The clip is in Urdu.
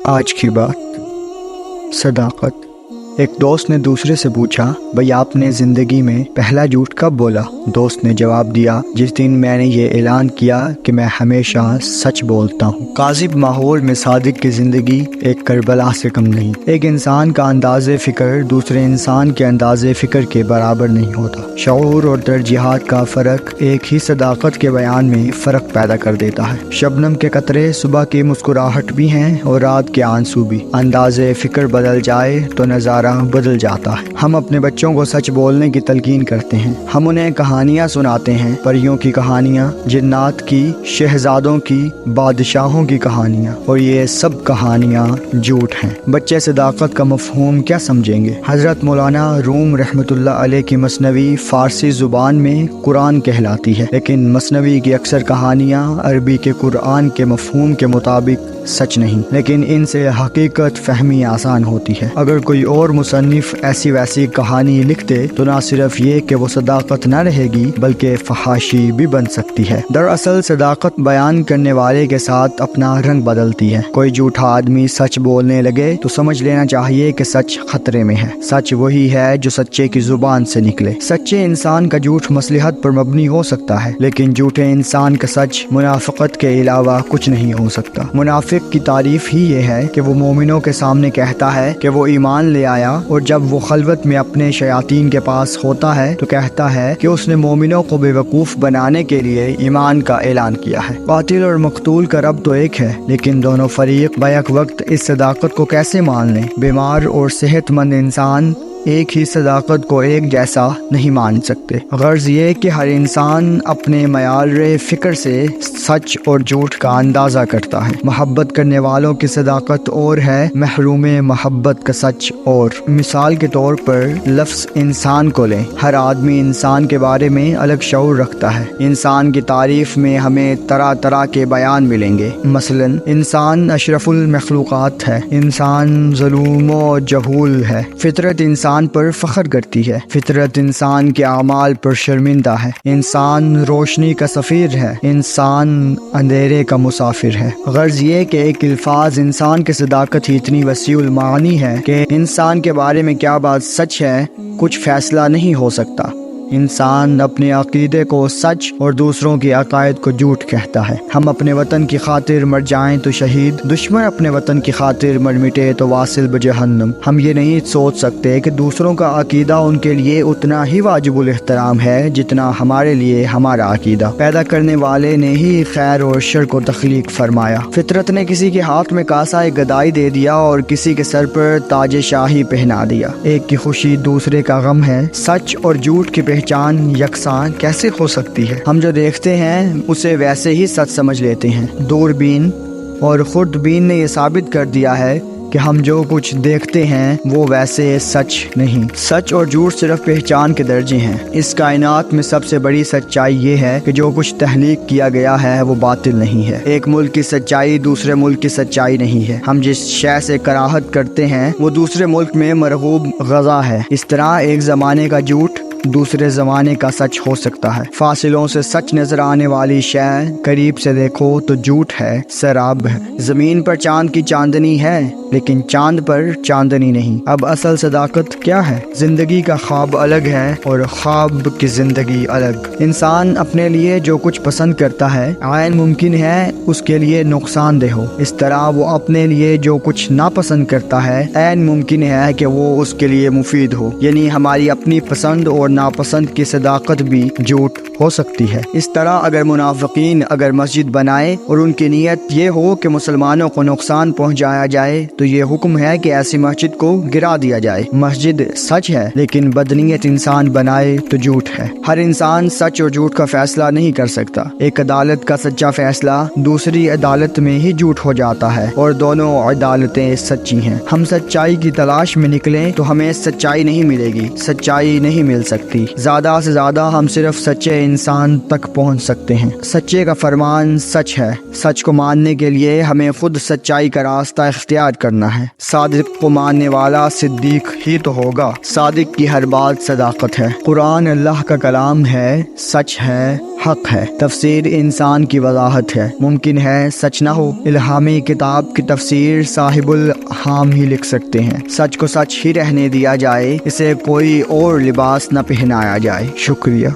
آج کی بات، صداقت۔ ایک دوست نے دوسرے سے پوچھا، بھئی آپ نے زندگی میں پہلا جھوٹ کب بولا؟ دوست نے جواب دیا، جس دن میں نے یہ اعلان کیا کہ میں ہمیشہ سچ بولتا ہوں۔ کاذب ماحول میں صادق کی زندگی ایک کربلا سے کم نہیں۔ ایک انسان کا انداز فکر دوسرے انسان کے انداز فکر کے برابر نہیں ہوتا۔ شعور اور ترجیحات کا فرق ایک ہی صداقت کے بیان میں فرق پیدا کر دیتا ہے۔ شبنم کے قطرے صبح کی مسکراہٹ بھی ہیں اور رات کے آنسو بھی۔ انداز فکر بدل جائے تو نظارہ بدل جاتا ہے۔ ہم اپنے بچوں کو سچ بولنے کی تلقین کرتے ہیں۔ ہم انہیں کہانیاں سناتے ہیں، پریوں کی کہانیاں، جنات کی، شہزادوں کی، بادشاہوں کی کہانیاں، اور یہ سب کہانیاں جھوٹ ہیں۔ بچے صداقت کا مفہوم کیا سمجھیں گے؟ حضرت مولانا روم رحمۃ اللہ علیہ کی مثنوی فارسی زبان میں قرآن کہلاتی ہے، لیکن مثنوی کی اکثر کہانیاں عربی کے قرآن کے مفہوم کے مطابق سچ نہیں، لیکن ان سے حقیقت فہمی آسان ہوتی ہے۔ اگر کوئی اور مصنف ایسی ویسی کہانی لکھ دے تو نہ صرف یہ کہ وہ صداقت نہ رہے گی بلکہ فحاشی بھی بن سکتی ہے۔ دراصل صداقت بیان کرنے والے کے ساتھ اپنا رنگ بدلتی ہے۔ کوئی جھوٹا آدمی سچ بولنے لگے تو سمجھ لینا چاہیے کہ سچ خطرے میں ہے۔ سچ وہی ہے جو سچے کی زبان سے نکلے۔ سچے انسان کا جھوٹ مصلحت پر مبنی ہو سکتا ہے، لیکن جھوٹے انسان کا سچ منافقت کے علاوہ کچھ نہیں ہو سکتا۔ منافق کی تعریف ہی یہ ہے کہ وہ مومنوں کے سامنے کہتا ہے کہ وہ ایمان لے آیا، اور جب وہ خلوت میں اپنے شیاطین کے پاس ہوتا ہے تو کہتا ہے کہ اس نے مومنوں کو بے وقوف بنانے کے لیے ایمان کا اعلان کیا ہے۔ قاتل اور مقتول کا رب تو ایک ہے، لیکن دونوں فریق بیک وقت اس صداقت کو کیسے مان لیں؟ بیمار اور صحت مند انسان ایک ہی صداقت کو ایک جیسا نہیں مان سکتے۔ غرض یہ کہ ہر انسان اپنے معیار فکر سے سچ اور جھوٹ کا اندازہ کرتا ہے۔ محبت کرنے والوں کی صداقت اور ہے، محروم محبت کا سچ اور۔ مثال کے طور پر لفظ انسان کو لیں۔ ہر آدمی انسان کے بارے میں الگ شعور رکھتا ہے۔ انسان کی تعریف میں ہمیں طرح طرح کے بیان ملیں گے۔ مثلا انسان اشرف المخلوقات ہے، انسان ظلوم و جہول ہے، فطرت انسان پر فخر کرتی ہے، فطرت انسان کے اعمال پر شرمندہ ہے، انسان روشنی کا سفیر ہے، انسان اندھیرے کا مسافر ہے۔ غرض یہ کہ ایک الفاظ انسان کی صداقت ہی اتنی وسیع المعانی ہے کہ انسان کے بارے میں کیا بات سچ ہے کچھ فیصلہ نہیں ہو سکتا۔ انسان اپنے عقیدے کو سچ اور دوسروں کے عقائد کو جھوٹ کہتا ہے۔ ہم اپنے وطن کی خاطر مر جائیں تو شہید، دشمن اپنے وطن کی خاطر مر مٹے تو واصل بجہنم۔ ہم یہ نہیں سوچ سکتے کہ دوسروں کا عقیدہ ان کے لیے اتنا ہی واجب الاحترام ہے جتنا ہمارے لیے ہمارا عقیدہ۔ پیدا کرنے والے نے ہی خیر اور شر کو تخلیق فرمایا۔ فطرت نے کسی کے ہاتھ میں کاسہ گدائی دے دیا اور کسی کے سر پر تاج شاہی پہنا دیا۔ ایک کی خوشی دوسرے کا غم ہے۔ سچ اور جھوٹ کی پہچان یکساں کیسے ہو سکتی ہے؟ ہم جو دیکھتے ہیں اسے ویسے ہی سچ سمجھ لیتے ہیں۔ دوربین اور خوردبین نے یہ ثابت کر دیا ہے کہ ہم جو کچھ دیکھتے ہیں وہ ویسے سچ نہیں۔ سچ اور جھوٹ صرف پہچان کے درجے ہیں۔ اس کائنات میں سب سے بڑی سچائی یہ ہے کہ جو کچھ تخلیق کیا گیا ہے وہ باطل نہیں ہے۔ ایک ملک کی سچائی دوسرے ملک کی سچائی نہیں ہے۔ ہم جس شے سے کراہت کرتے ہیں وہ دوسرے ملک میں مرغوب غذا ہے۔ اس طرح ایک زمانے کا جھوٹ دوسرے زمانے کا سچ ہو سکتا ہے۔ فاصلوں سے سچ نظر آنے والی شے قریب سے دیکھو تو جھوٹ ہے، سراب ہے۔ زمین پر چاند کی چاندنی ہے لیکن چاند پر چاندنی نہیں۔ اب اصل صداقت کیا ہے؟ زندگی کا خواب الگ ہے اور خواب کی زندگی الگ۔ انسان اپنے لیے جو کچھ پسند کرتا ہے عین ممکن ہے اس کے لیے نقصان دہ ہو، اس طرح وہ اپنے لیے جو کچھ ناپسند کرتا ہے عین ممکن ہے کہ وہ اس کے لیے مفید ہو۔ یعنی ہماری اپنی پسند اور ناپسند کی صداقت بھی جھوٹ ہو سکتی ہے۔ اس طرح اگر منافقین اگر مسجد بنائے اور ان کی نیت یہ ہو کہ مسلمانوں کو نقصان پہنچایا جائے تو یہ حکم ہے کہ ایسی مسجد کو گرا دیا جائے۔ مسجد سچ ہے لیکن بدنیت انسان بنائے تو جھوٹ ہے۔ ہر انسان سچ اور جھوٹ کا فیصلہ نہیں کر سکتا۔ ایک عدالت کا سچا فیصلہ دوسری عدالت میں ہی جھوٹ ہو جاتا ہے اور دونوں عدالتیں سچی ہیں۔ ہم سچائی کی تلاش میں نکلیں تو ہمیں سچائی نہیں ملے گی، سچائی نہیں مل سکتی۔ زیادہ سے زیادہ ہم صرف سچے انسان تک پہنچ سکتے ہیں۔ سچے کا فرمان سچ ہے۔ سچ کو ماننے کے لیے ہمیں خود سچائی کا راستہ اختیار کرنا ہے۔ صادق کو ماننے والا صدیق ہی تو ہوگا۔ صادق کی ہر بات صداقت ہے۔ قرآن اللہ کا کلام ہے، سچ ہے، حق ہے۔ تفسیر انسان کی وضاحت ہے، ممکن ہے سچ نہ ہو۔ الہامی کتاب کی تفسیر صاحب الہام ہی لکھ سکتے ہیں۔ سچ کو سچ ہی رہنے دیا جائے، اسے کوئی اور لباس نہ پہنایا جائے۔ شکریہ۔